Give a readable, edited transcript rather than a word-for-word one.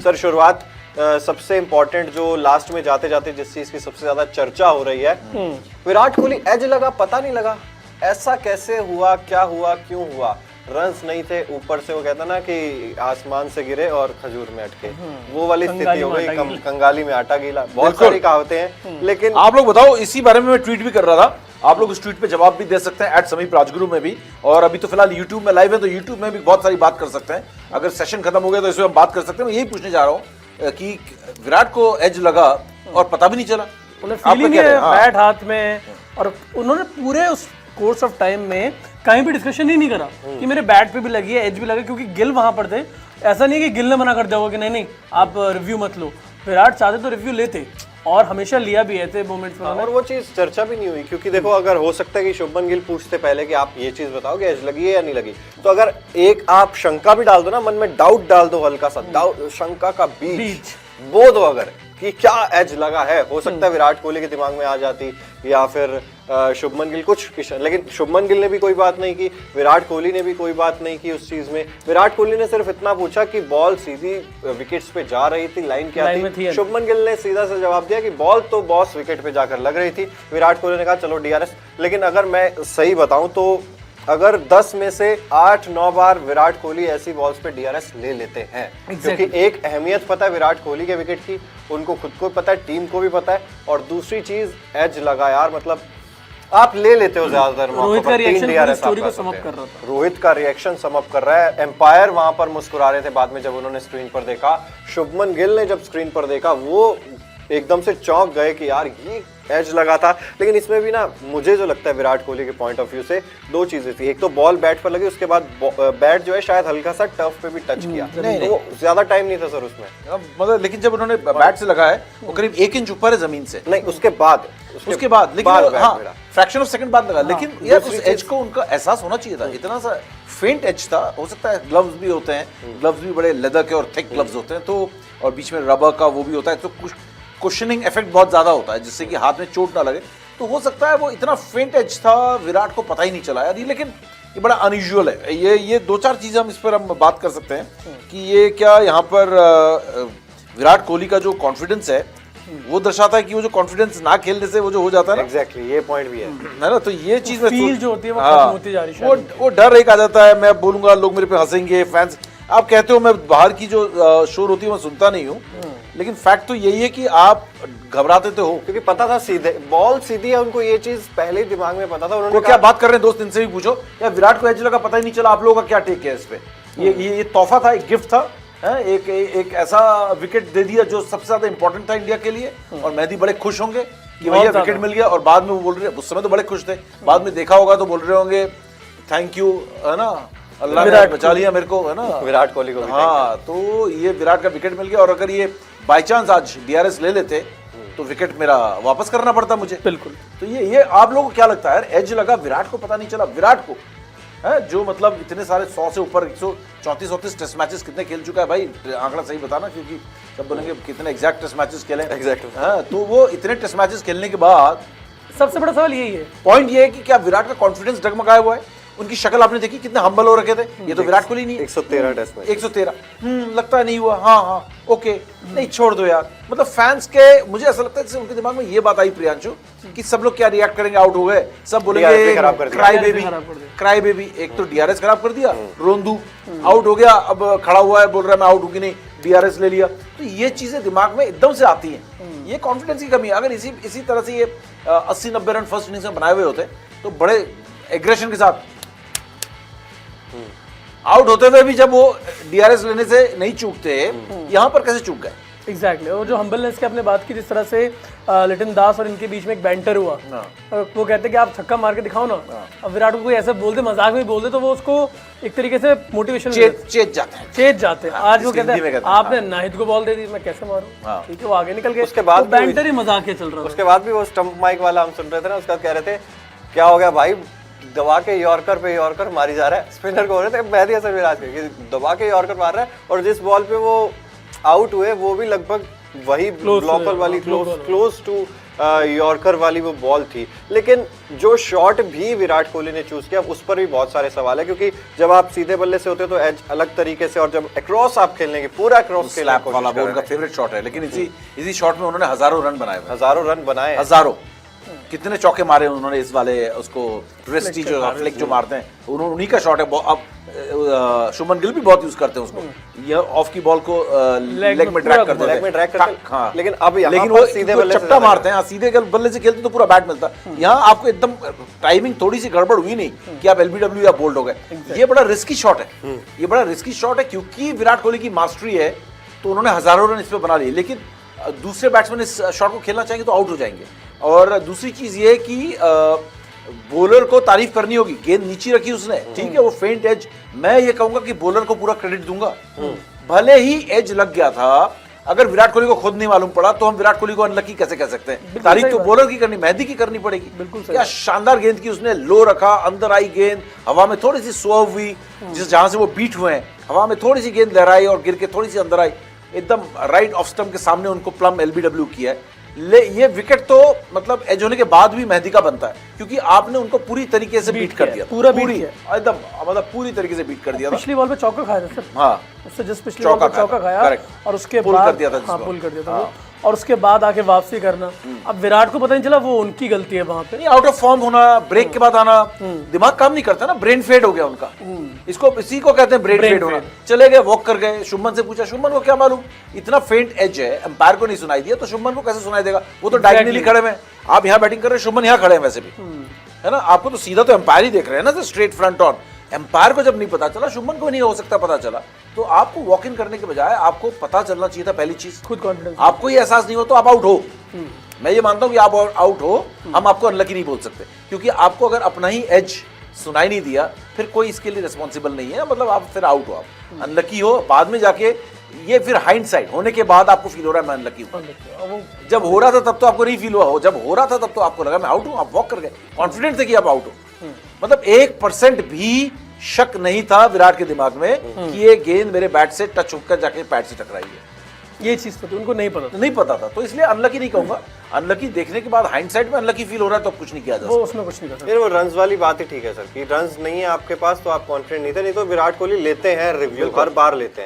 Sir शुरुआत सबसे important जो लास्ट में जाते जाते जिस चीज की सबसे ज्यादा चर्चा हो रही है, विराट कोहली एज लगा, पता नहीं लगा ऐसा कैसे हुआ, क्या हुआ, क्यों हुआ। रन्स नहीं थे, ऊपर से वो कहता ना कि आसमान से गिरे और खजूर में अटके, वो वाली स्थिति हो गई, कंगाली में आटा गीला, बहुत सारी कहावतें हैं। लेकिन आप लोग बताओ, इसी बारे में मैं ट्वीट भी कर रहा था, आप लोग उस ट्वीट पे जवाब भी दे सकते हैं @समीप राजगुरु में भी, और अभी तो फिलहाल यूट्यूब में लाइव है तो यूट्यूब में भी बहुत सारी बात कर सकते हैं। अगर सेशन खत्म हो गया तो इसमें हम बात कर सकते हैं। मैं यही पूछने जा रहा हूँ कि विराट को एज लगा और पता भी नहीं चला, उन्हें फील ही नहीं है बैट हाथ में, और उन्होंने पूरे उस कोर्स ऑफ टाइम में कहीं भी डिस्कशन ही नहीं करा कि मेरे बैट पे भी लगी है, एज भी लगा, क्योंकि गिल वहां पर थे। ऐसा नहीं है कि गिल ने मना कर दिया होगा कि नहीं नहीं आप रिव्यू मत लो, विराट चाहते तो रिव्यू लेते और हमेशा लिया भी ऐसे मोमेंट्स में। और वो चीज चर्चा भी नहीं हुई, क्योंकि देखो अगर हो सकता है कि शुभमन गिल पूछते पहले कि आप ये चीज बताओ कि एज लगी है या नहीं लगी, तो अगर एक आप शंका भी डाल दो ना, मन में डाउट डाल दो, हल्का सा डाउट, शंका का बीज बो दो अगर कि क्या एज लगा है, हो सकता है विराट कोहली के दिमाग में आ जाती, या फिर शुभमन गिल कुछ, लेकिन शुभमन गिल ने भी कोई बात नहीं की, विराट कोहली ने भी कोई बात नहीं की उस चीज में। विराट कोहली ने सिर्फ इतना पूछा कि बॉल सीधी विकेट्स पे जा रही थी, लाइन क्या थी। शुभमन गिल ने सीधा सा जवाब दिया कि बॉल तो बॉस विकेट पे जाकर लग रही थी। विराट कोहली ने कहा चलो DRS। लेकिन अगर मैं सही बताऊं तो अगर 10 में से 8-9 बार विराट कोहली ऐसी बॉल्स पे DRS ले लेते हैं, क्योंकि एक अहमियत पता है विराट कोहली के विकेट की, उनको खुद को पता है, टीम को भी पता है, और दूसरी चीज एज लगा यार, मतलब आप ले लेते हो ज्यादातर मौकों पर। 3 DRS स्टोरी को सम अप कर रहा था, रोहित का रिएक्शन सम अप कर रहा है, एम्पायर वहां पर मुस्कुरा रहे थे बाद में जब उन्होंने स्क्रीन पर देखा। शुभमन गिल ने जब स्क्रीन पर देखा वो एकदम से चौंक गए कि यार ये एज लगा था। लेकिन इसमें भी ना मुझे जो लगता है विराट कोहली के पॉइंट ऑफ व्यू से दो चीजें थी, एक तो बॉल बैट पर लगी, उसके बाद बैट जो है शायद हल्का सा टर्फ पे भी टच किया, तो वो ज्यादा टाइम नहीं था सर उसमें, मतलब। लेकिन जब उन्होंने बैट से लगा है वो करीब 1 इंच ऊपर है जमीन से, नहीं उसके बाद लेकिन हाँ फ्रैक्शन ऑफ सेकंड बाद लगा। लेकिन यार उस एज को उनका एहसास होना चाहिए था, इतना सा फेंट एज था। हो सकता है ग्लव्स भी होते हैं, ग्लव्स भी बड़े लेदर के और थिक ग्लव्स होते हैं, तो और बीच में रबर का वो भी होता है, तो कुछ कुशनिंग इफेक्ट बहुत ज्यादा होता है जिससे कि हाथ में चोट ना लगे। तो हो सकता है वो इतना फेंट एज था, विराट को पता ही नहीं चला यार। लेकिन ये बड़ा अनयूजुअल है। ये 2-4 चीजें हम इस पर हम बात कर सकते हैं कि ये क्या यहाँ पर विराट कोहली का जो कॉन्फिडेंस है वो दर्शाता है कि वो जो कॉन्फिडेंस ना खेलने से वो जो हो जाता है ना, एग्जैक्टली ये पॉइंट भी है ना। तो ये चीज में फील जो होती है वो खत्म होती जा रही है, वो डर एक आ जाता है, मैं बोलूंगा लोग मेरे पे हंसेंगे, फैंस। आप कहते हो मैं बाहर की जो शोर होती है मैं सुनता नहीं हूँ, लेकिन फैक्ट तो यही है कि आप घबराते तो हो, क्योंकि पता था सीधे बॉल सीधी है, उनको ये चीज पहले ही दिमाग में पता था। उन्होंने क्या बात कर रहे हैं दोस्त, इनसे भी पूछो यार विराट को एज लगा पता ही नहीं चला, आप लोगों का क्या टेक है इस पे? ये तोहफा था, एक गिफ्ट था, एक ऐसा विकेट दे दिया जो सबसे ज्यादा इंपॉर्टेंट था इंडिया के लिए, और मेहदी बड़े खुश होंगे कि भैया विकेट मिल गया। और बाद में वो बोल रहे, उस समय तो बड़े खुश थे, बाद में देखा होगा तो बोल रहे होंगे थैंक यू, है ना, अल्लाह ने बचा लिया मेरे को, है ना, विराट कोहली को। हाँ, तो ये विराट का विकेट मिल गया, और अगर ये बाय चांस आज DRS ले लेते तो विकेट मेरा वापस करना पड़ता मुझे। बिल्कुल। तो ये आप लोगों को क्या लगता है यार, एज लगा, विराट को पता नहीं चला? विराट को है जो मतलब इतने सारे 100 से ऊपर 134 टेस्ट मैचेस कितने खेल चुका है भाई, आंकड़ा सही बताना, क्योंकि सब बोलेंगे कितने एग्जैक्ट टेस्ट मैचेस खेले। एग्जैक्टली। हाँ, तो वो इतने टेस्ट मैचेस खेलने के बाद सबसे बड़ा सवाल यही है, पॉइंट ये है कि क्या विराट का कॉन्फिडेंस डगमगाया हुआ है? उनकी शक्ल आपने देखी, कितने हम्बल हो रखे थे। ये तो विराट कोहली नहीं है। 113 टेस्ट में 113 लगता है नहीं हुआ, हाँ ओके, नहीं छोड़ दो यार। मतलब फैंस के, मुझे ऐसा लगता है उनके दिमाग में ये बात आई प्रियांशु कि सब लोग क्या रिएक्ट करेंगे, आउट हो गए, सब बोलेंगे क्राई बेबी। एक तो DRS खराब कर दिया, रोंदू आउट हो गया, अब खड़ा हुआ है बोल रहा है मैं आउट हूँ कि नहीं, DRS ले लिया। तो ये चीजें दिमाग में एकदम से आती हैं, ये कॉन्फिडेंस की कमी है। अगर इसी तरह से ये 80-90 रन फर्स्ट इनिंग्स में बनाए हुए होते तो बड़े एग्रेशन के साथ आउट होते हुए भी जब वो DRS लेने से नहीं चूकते, यहाँ पर कैसे चूक गए? एग्जैक्टली। और जो हम्बलनेस की आपने बात की, जिस तरह से लिटन दास और इनके बीच में एक बैंटर हुआ, वो कहते कि आप छक्का मार के दिखाओ ना, अब विराट को कोई ऐसे बोल दे, मजाक में बोल दे, तो वो उसको एक तरीके से मोटिवेशन चेत जाते हैं। आज वो कहते हैं आपने नाहिद को बॉल दे दी, मैं कैसे मारूं, ठीक है, वो आगे निकल गए। उसके बाद बैंटर ही मजाक चल रहा है। उसके बाद भी वो स्टंप माइक वाला हम सुन रहे थे ना, उसका कह रहे थे क्या हो गया भाई, दबा के यॉर्कर पे यॉर्कर मारी जा रहा है। स्पिनर को हो रहे थे मेहदी हसन मिराज के, दबा के यॉर्कर मार रहा है, और जिस बॉल पे वो आउट हुए वो भी लगभग वही ग्लोबल वाली क्लोज टू यॉर्कर वाली वो बॉल थी, लेकिन जो शॉट भी विराट कोहली ने चूज किया उस पर भी बहुत सारे सवाल है, क्योंकि जब आप सीधे बल्ले से होते हो तो एज अलग तरीके से, और जब अक्रॉस आप खेलने की पूरा अक्रॉस खेलने स्लैप की वाला कोशिश वो कर उनका रहे हैं। फेवरेट शॉट है, लेकिन इसी शॉट में उन्होंने हजारों रन बनाए हुए हैं। हजारों रन बनाए, हजारों, कितने चौके मारे उन्होंने इस वाले उसको ट्विस्टी जो फ्लिक जो मारते हैं, उन्होंने उन्हीं का शॉट है। अब शुभमन गिल भी बहुत यूज करते हैं उसको, ये ऑफ की बॉल को लेग में ड्रैग करते हैं, लेग में ड्रैग करते हैं। हाँ, लेकिन अब यहाँ लेकिन पर वो सीधे बल्ले से चपटा ज्यादा मारते हैं, सीधे बल्ले से खेलते तो पूरा बैट मिलता। यहाँ आपको एकदम टाइमिंग थोड़ी सी गड़बड़ हुई नहीं कि आप एलबीडब्ल्यू या बोल्ड हो गए। ये बड़ा रिस्की शॉट है, ये बड़ा रिस्की शॉट है, क्योंकि विराट कोहली की मास्टरी है तो उन्होंने हजारों रन इस पे बना लिए, लेकिन दूसरे बैट्समैन इस शॉट को खेलना चाहेंगे तो आउट हो जाएंगे। और दूसरी चीज ये है कि बॉलर को तारीफ करनी होगी, गेंद नीचे रखी उसने, ठीक है, वो फेंट एज, मैं ये कहूंगा कि बॉलर को पूरा क्रेडिट दूंगा। भले ही एज लग गया था, अगर विराट कोहली को खुद नहीं मालूम पड़ा तो हम विराट कोहली को अनलकी कैसे कह सकते हैं? तारीफ तो बॉलर की करनी, मेहंदी की करनी पड़ेगी। बिल्कुल सही। क्या शानदार गेंद की उसने, लो रखा, अंदर आई गेंद, हवा में थोड़ी सी स्वर्व हुई, जिस जहां से वो बीट हुए हैं, हवा में थोड़ी सी गेंद लहराई और गिर के थोड़ी सी अंदर आई, एकदम राइट ऑफ स्टंप के सामने उनको प्लम एलबीडब्ल्यू किया है। ये विकेट तो मतलब एज होने के बाद भी मेहंदी का बनता है, क्योंकि आपने उनको पूरी तरीके से बीट कर दिया, पूरा बीट किया एकदम, मतलब पूरी तरीके से बीट कर दिया था। पिछली बॉल पे चौका खाया था सर, हाँ, उससे जस्ट पिछली बॉल पे चौका खाया, correct। और उसके पुल बाद कर दिया था जिस हाँ, बार। पुल कर दिया था वो, और उसके बाद आके वापसी करना। अब विराट को पता नहीं चला वो उनकी गलती है वहां पे। नहीं, आउट ऑफ फॉर्म होना, ब्रेक के बाद आना, दिमाग काम नहीं करता ना, ब्रेन फेड हो गया उनका, इसी को कहते हैं ब्रेन फेड होना। चले गए, वॉक कर गए, शुभमन से पूछा, शुभमन को क्या मालूम, इतना फेंट एज है, एम्पायर को नहीं सुनाई दिया तो शुभमन को कैसे सुनाई देगा? वो तो डायगनली खड़े हैं, आप यहाँ बैटिंग कर रहे हैं, शुभमन यहाँ खड़े हैं वैसे भी, है ना, आपको तो सीधा तो एम्पायर ही देख रहे हैं ना, स्ट्रेट फ्रंट ऑन। एम्पायर को जब नहीं पता चला, शुभमन को नहीं हो सकता पता चला, तो आपको वॉक इन करने के बजाय आपको पता चलना चाहिए था पहली चीज, खुद कॉन्फिडेंस। आपको ये एहसास नहीं हो तो आप आउट हो। मैं ये मानता हूं कि आप आउट हो, हम आपको अनलकी नहीं बोल सकते, क्योंकि आपको अगर अपना ही एज सुनाई नहीं दिया, फिर कोई इसके लिए रिस्पॉन्सिबल नहीं है, मतलब आप फिर आउट हो, आप अनलकी हो। बाद में जाके ये फिर हाइंडसाइट होने के बाद आपको फील हो रहा है मैं अनलकी हूं। जब हो रहा था तब तो आपको नहीं फील हुआ हो, जब हो रहा था तब तो आपको लगा मैं आउट हूं, आप वॉक कर गए, कॉन्फिडेंट थे कि आप आउट हो। मतलब 1% भी शक नहीं था विराट के दिमाग में कि ये गेंद मेरे बैट से टच होकर जाके पैड से टकराई है, ये चीज तो उनको नहीं पता था, नहीं पता था, तो इसलिए अनलकी नहीं कहूंगा। अनलकी देखने के बाद हाइंडसाइट में अनलकी फील हो रहा है तो अब कुछ नहीं किया जा वो सकता। उसमें कुछ नहीं कर सकता। फिर वो रन्स वाली बात ही ठीक है सर, कि रन्स नहीं है आपके पास तो आप कॉन्फिडेंट नहीं थे, नहीं तो विराट कोहली लेते हैं रिव्यू, हर बार लेते हैं।